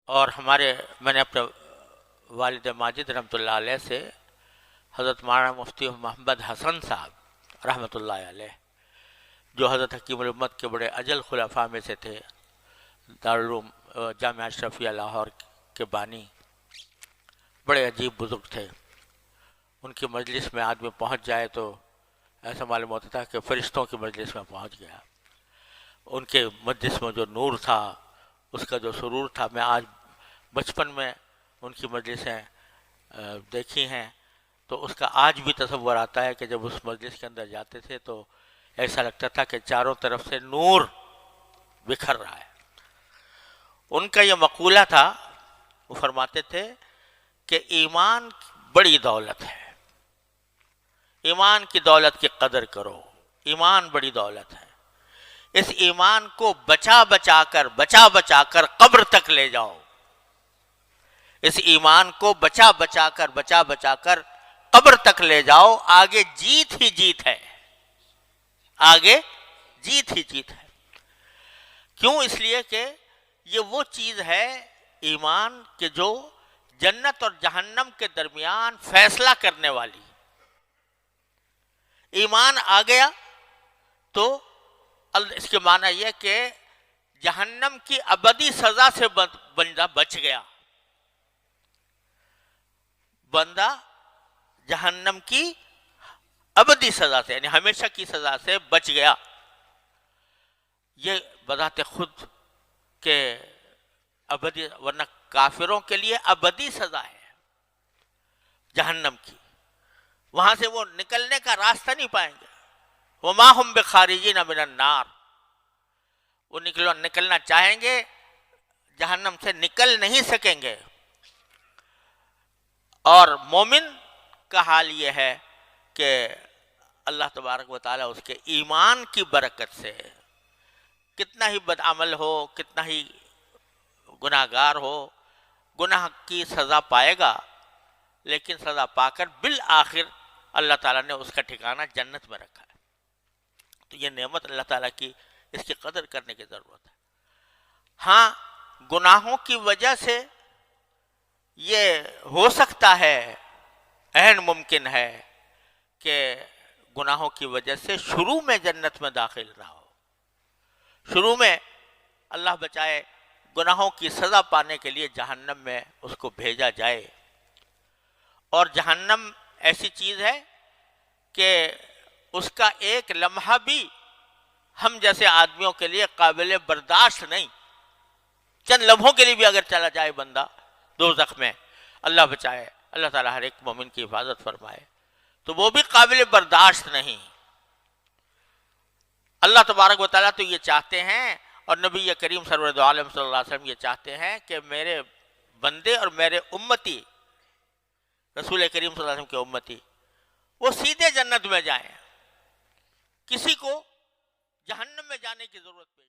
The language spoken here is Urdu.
اور میں نے اپنے والد ماجد رحمۃ اللہ علیہ سے حضرت مولانا مفتی محمد حسن صاحب رحمۃ اللہ علیہ، جو حضرت حکیم الامت کے بڑے اجل خلفاء میں سے تھے، دارالعلوم جامعہ اشرفیہ لاہور کے بانی، بڑے عجیب بزرگ تھے. ان کی مجلس میں آدمی پہنچ جائے تو ایسا معلوم ہوتا تھا کہ فرشتوں کی مجلس میں پہنچ گیا. ان کے مجلس میں جو نور تھا، اس کا جو سرور تھا، میں آج بچپن میں ان کی مجلسیں دیکھی ہیں تو اس کا آج بھی تصور آتا ہے کہ جب اس مجلس کے اندر جاتے تھے تو ایسا لگتا تھا کہ چاروں طرف سے نور بکھر رہا ہے. ان کا یہ مقولہ تھا، وہ فرماتے تھے کہ ایمان بڑی دولت ہے، ایمان کی دولت کی قدر کرو، ایمان بڑی دولت ہے، اس ایمان کو بچا بچا کر قبر تک لے جاؤ، اس ایمان کو بچا بچا کر قبر تک لے جاؤ، آگے جیت ہی جیت ہے، آگے جیت ہی جیت ہے. کیوں؟ اس لیے کہ یہ وہ چیز ہے ایمان کے جو جنت اور جہنم کے درمیان فیصلہ کرنے والی. ایمان آ گیا تو اس کے معنی یہ کہ جہنم کی ابدی سزا سے بندہ بچ گیا، بندہ جہنم کی ابدی سزا سے یعنی ہمیشہ کی سزا سے بچ گیا. یہ بذات خود کہ ابدی، ورنہ کافروں کے لیے ابدی سزا ہے جہنم کی، وہاں سے وہ نکلنے کا راستہ نہیں پائیں گے. وَمَا هُمْ بِخَارِجِينَ مِنَ النَّارِ، وہ نکلنا چاہیں گے جہنم سے نکل نہیں سکیں گے. اور مومن کا حال یہ ہے کہ اللہ تبارک و تعالیٰ اس کے ایمان کی برکت سے کتنا ہی بدعمل ہو، کتنا ہی گناہ گار ہو، گناہ کی سزا پائے گا، لیکن سزا پا کر بالآخر اللہ تعالیٰ نے اس کا ٹھکانہ جنت میں رکھا ہے. تو یہ نعمت اللہ تعالیٰ کی، اس کی قدر کرنے کی ضرورت ہے. ہاں، گناہوں کی وجہ سے یہ ہو سکتا ہے، عین ممکن ہے کہ گناہوں کی وجہ سے شروع میں جنت میں داخل نہ ہو، شروع میں اللہ بچائے گناہوں کی سزا پانے کے لیے جہنم میں اس کو بھیجا جائے. اور جہنم ایسی چیز ہے کہ اس کا ایک لمحہ بھی ہم جیسے آدمیوں کے لیے قابل برداشت نہیں. چند لمحوں کے لیے بھی اگر چلا جائے بندہ دوزخ میں، اللہ بچائے، اللہ تعالیٰ ہر ایک مومن کی حفاظت فرمائے، تو وہ بھی قابل برداشت نہیں. اللہ تبارک و تعالیٰ تو یہ چاہتے ہیں، اور نبی کریم سرور عالم صلی اللہ علیہ وسلم یہ چاہتے ہیں کہ میرے بندے اور میرے امتی، رسول کریم صلی اللہ علیہ وسلم کے امتی، وہ سیدھے جنت میں جائیں، کسی کو جہنم میں جانے کی ضرورت پیش